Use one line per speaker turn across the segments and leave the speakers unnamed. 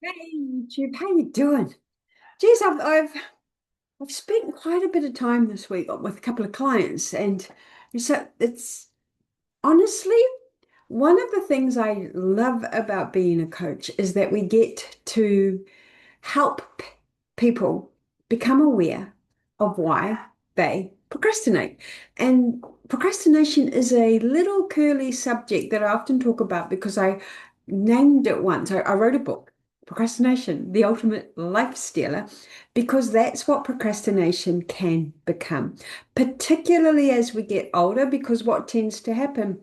Hey YouTube, how you doing? Geez, I've spent quite a bit of time this week with a couple of clients, and it's honestly one of the things I love about being a coach is that we get to help people become aware of why they procrastinate. And procrastination is a little curly subject that I often talk about because I named it once. I wrote a book, Procrastination, the Ultimate Life Stealer, because that's what procrastination can become, particularly as we get older, because what tends to happen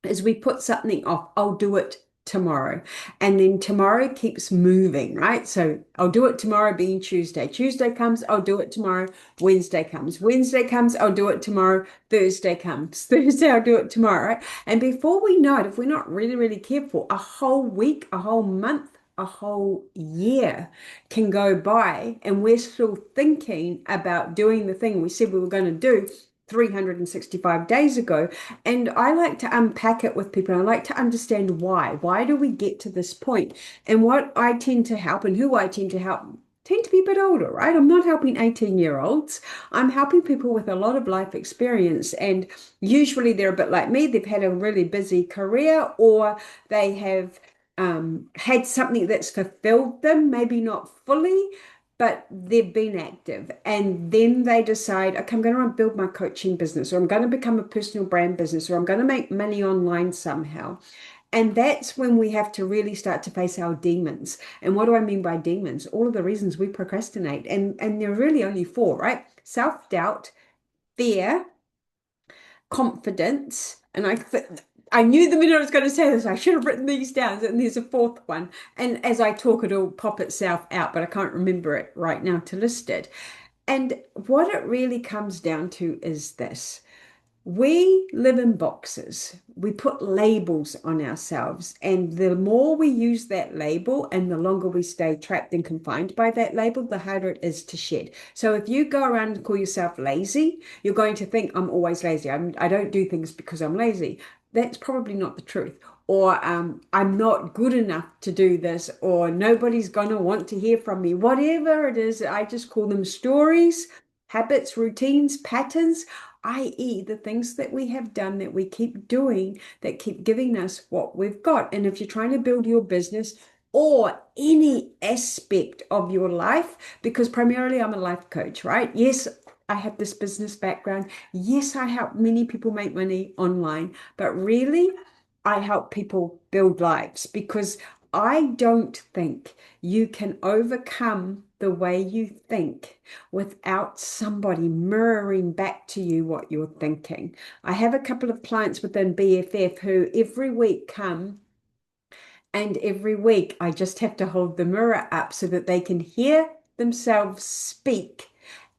is we put something off. I'll do it tomorrow. And then tomorrow keeps moving, right? So I'll do it tomorrow being Tuesday. Tuesday comes, I'll do it tomorrow. Wednesday comes. Wednesday comes, I'll do it tomorrow. Thursday comes. Thursday, I'll do it tomorrow, right? And before we know it, if we're not really, really careful, a whole week, a whole month, a whole year can go by and we're still thinking about doing the thing we said we were going to do 365 days ago. And I like to unpack it with people. I like to understand why. Why do we get to this point? And what I tend to help and who I tend to help tend to be a bit older, right? I'm not helping 18-year-olds. I'm helping people with a lot of life experience. And usually they're a bit like me. They've had a really busy career or they have had something that's fulfilled them, maybe not fully, but they've been active and then they decide, okay, I'm going to build my coaching business or I'm going to become a personal brand business or I'm going to make money online somehow. And that's when we have to really start to face our demons. And what do I mean by demons? All of the reasons we procrastinate. And there are really only four, right? Self-doubt, fear, confidence, and I knew the minute I was going to say this, I should have written these down. And there's a fourth one. And as I talk, it'll pop itself out, but I can't remember it right now to list it. And what it really comes down to is this. We live in boxes. We put labels on ourselves. And the more we use that label and the longer we stay trapped and confined by that label, the harder it is to shed. So if you go around and call yourself lazy, you're going to think, I'm always lazy. I don't do things because I'm lazy. That's probably not the truth. Or I'm not good enough to do this, or nobody's going to want to hear from me. Whatever it is, I just call them stories, habits, routines, patterns, i.e., the things that we have done that we keep doing that keep giving us what we've got. And if you're trying to build your business or any aspect of your life, because primarily I'm a life coach, right? Yes, I have this business background. Yes, I help many people make money online, but really, I help people build lives because I don't think you can overcome the way you think without somebody mirroring back to you what you're thinking. I have a couple of clients within BFF who every week come and every week I just have to hold the mirror up so that they can hear themselves speak.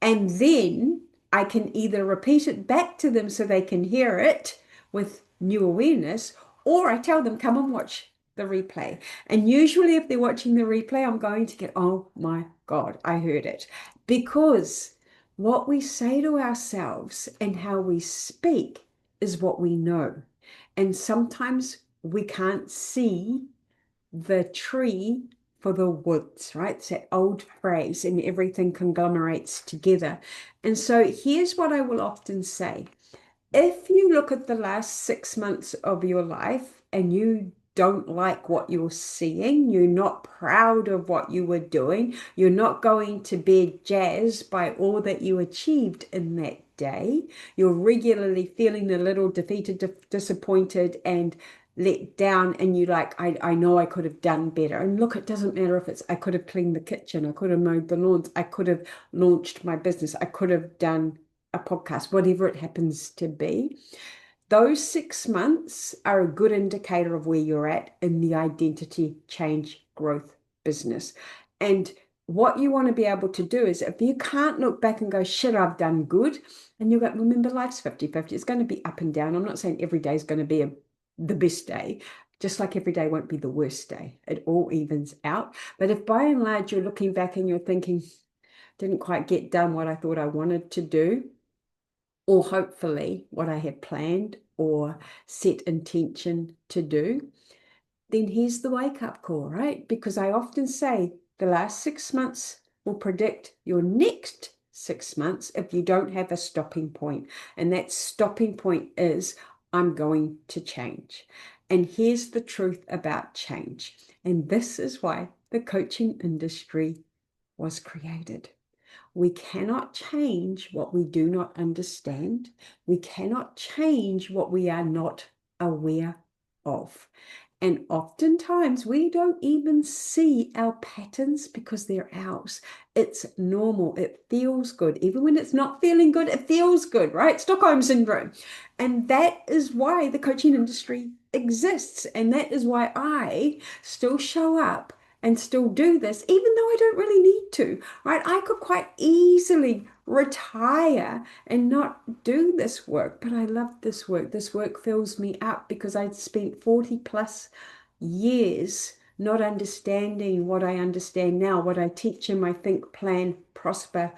And then I can either repeat it back to them so they can hear it with new awareness, or I tell them, come and watch the replay. And usually, if they're watching the replay, I'm going to get, oh my God, I heard it. Because what we say to ourselves and how we speak is what we know. And sometimes we can't see the tree for the woods, right? It's that old phrase, and everything conglomerates together. And so here's what I will often say. If you look at the last 6 months of your life and you don't like what you're seeing, you're not proud of what you were doing, you're not going to be jazzed by all that you achieved in that day, you're regularly feeling a little defeated, disappointed, and let down, and you like, I know I could have done better. And look, it doesn't matter if it's I could have cleaned the kitchen, I could have mowed the lawns, I could have launched my business, I could have done a podcast, whatever it happens to be. Those 6 months are a good indicator of where you're at in the identity change growth business. And what you want to be able to do is if you can't look back and go, shit, I've done good, and you got, remember, life's 50-50. It's going to be up and down. I'm not saying every day is going to be the best day, just like every day won't be the worst day. It all evens out. But if by and large you're looking back and you're thinking, didn't quite get done what I thought I wanted to do, or hopefully what I had planned or set intention to do, then here's the wake-up call, right? Because I often say the last 6 months will predict your next 6 months if you don't have a stopping point. And that stopping point is, I'm going to change. And here's the truth about change. And this is why the coaching industry was created. We cannot change what we do not understand. We cannot change what we are not aware of. And oftentimes we don't even see our patterns because they're ours. It's normal. It feels good. Even when it's not feeling good, it feels good, right? Stockholm syndrome. And that is why the coaching industry exists. And that is why I still show up and still do this, even though I don't really need to, right? I could quite easily retire and not do this work, but I love this work. This work fills me up because I'd spent 40 plus years not understanding what I understand now, what I teach in my Think, Plan, Prosper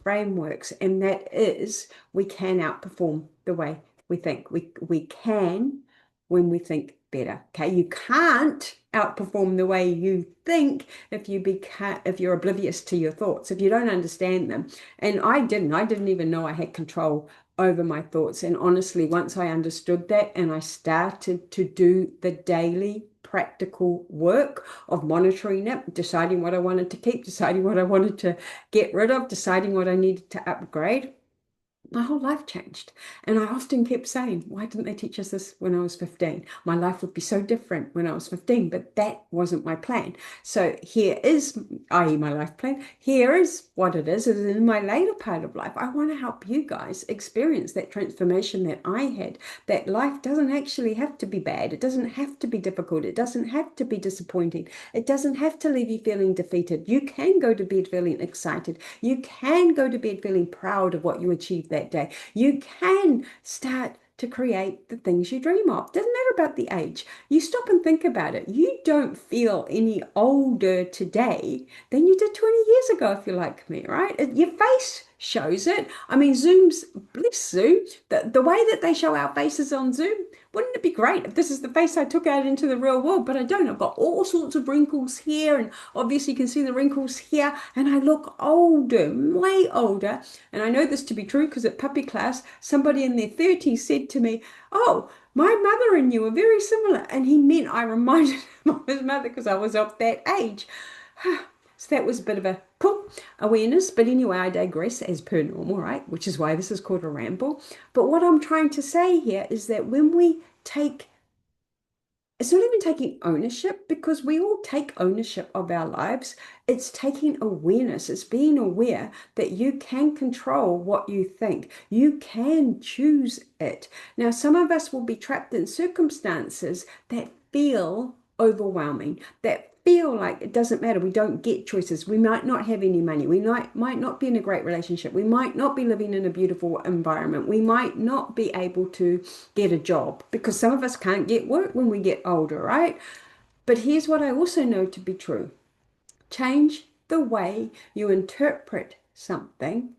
frameworks, and that is we can outperform the way we think. We can when we think better. Okay, you can't outperform the way you think if you're oblivious to your thoughts, if you don't understand them. And I didn't even know I had control over my thoughts. And honestly, once I understood that and I started to do the daily practical work of monitoring it, deciding what I wanted to keep, deciding what I wanted to get rid of, deciding what I needed to upgrade, my whole life changed. And I often kept saying, why didn't they teach us this when I was 15? My life would be so different when I was 15, but that wasn't my plan. So here is, i.e. my life plan, here is what it is in my later part of life. I want to help you guys experience that transformation that I had, that life doesn't actually have to be bad. It doesn't have to be difficult. It doesn't have to be disappointing. It doesn't have to leave you feeling defeated. You can go to bed feeling excited. You can go to bed feeling proud of what you achieved that day. You can start to create the things you dream of. Doesn't matter about the age. You stop and think about it. You don't feel any older today than you did 20 years ago, if you're like me, right? Your face shows it. I mean, Zoom's, bless Zoom, the way that they show our faces on Zoom, wouldn't it be great if this is the face I took out into the real world? But I don't. I've got all sorts of wrinkles here, and obviously you can see the wrinkles here, and I look older, way older. And I know this to be true because at puppy class, somebody in their 30s said to me, oh, my mother and you are very similar. And he meant I reminded him of his mother because I was of that age. So that was a bit of a cool awareness. But anyway, I digress as per normal, right? Which is why this is called a ramble. But what I'm trying to say here is that when we take, it's not even taking ownership, because we all take ownership of our lives. It's taking awareness. It's being aware that you can control what you think. You can choose it. Now, some of us will be trapped in circumstances that feel overwhelming, that feel like it doesn't matter. We don't get choices. We might not have any money. We might not be in a great relationship. We might not be living in a beautiful environment. We might not be able to get a job, because some of us can't get work when we get older, right? But here's what I also know to be true. Change the way you interpret something,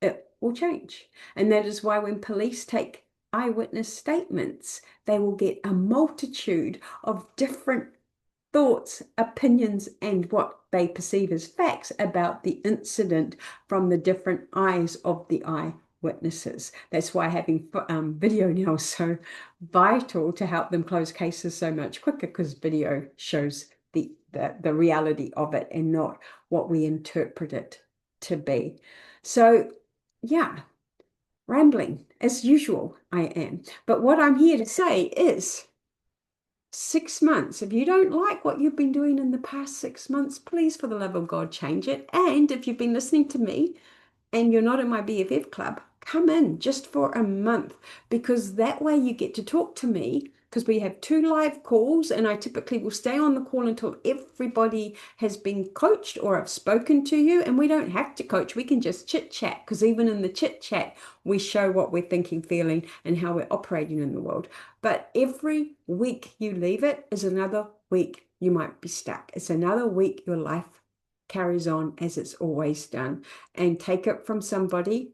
it will change. And that is why when police take eyewitness statements, they will get a multitude of different thoughts, opinions, and what they perceive as facts about the incident from the different eyes of the eyewitnesses. That's why having video now is so vital to help them close cases so much quicker, because video shows the reality of it and not what we interpret it to be. So, yeah, rambling as usual, I am. But what I'm here to say is, 6 months. If you don't like what you've been doing in the past 6 months, please, for the love of God, change it. And if you've been listening to me and you're not in my BFF club, come in just for a month, because that way you get to talk to me, because we have 2 live calls, and I typically will stay on the call until everybody has been coached or I've spoken to you. And we don't have to coach. We can just chit chat, because even in the chit chat, we show what we're thinking, feeling, and how we're operating in the world. But every week you leave it is another week you might be stuck. It's another week your life carries on as it's always done. And take it from somebody,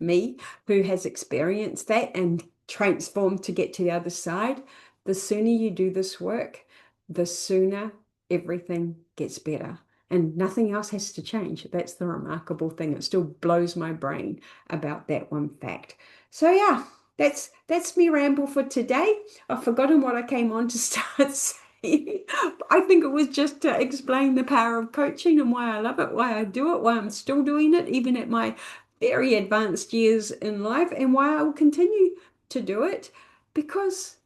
me, who has experienced that and transformed to get to the other side. The sooner you do this work, the sooner everything gets better. And nothing else has to change. That's the remarkable thing. It still blows my brain about that one fact. So yeah, that's me ramble for today. I've forgotten what I came on to start saying. I think it was just to explain the power of coaching and why I love it, why I do it, why I'm still doing it, even at my very advanced years in life, and why I will continue to do it because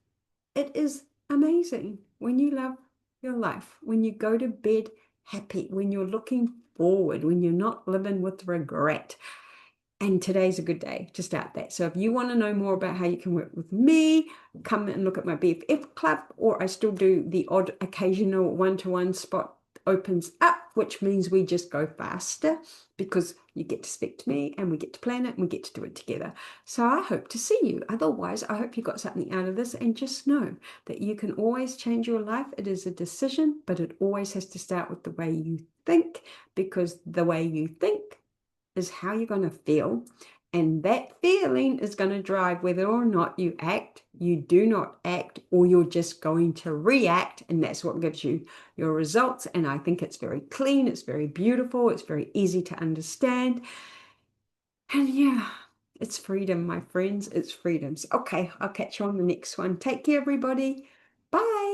it is amazing when you love your life, when you go to bed happy, when you're looking forward, when you're not living with regret. And today's a good day to start that. So if you want to know more about how you can work with me, come and look at my BFF Club, or I still do the odd occasional one-to-one spot opens up, which means we just go faster because you get to speak to me and we get to plan it and we get to do it together. So I hope to see you. Otherwise, I hope you got something out of this, and just know that you can always change your life. It is a decision, but it always has to start with the way you think, because the way you think is how you're going to feel. And that feeling is going to drive whether or not you act, you do not act, or you're just going to react. And that's what gives you your results. And I think it's very clean, it's very beautiful, it's very easy to understand. And yeah, it's freedom, my friends. It's freedoms. Okay, I'll catch you on the next one. Take care, everybody. Bye.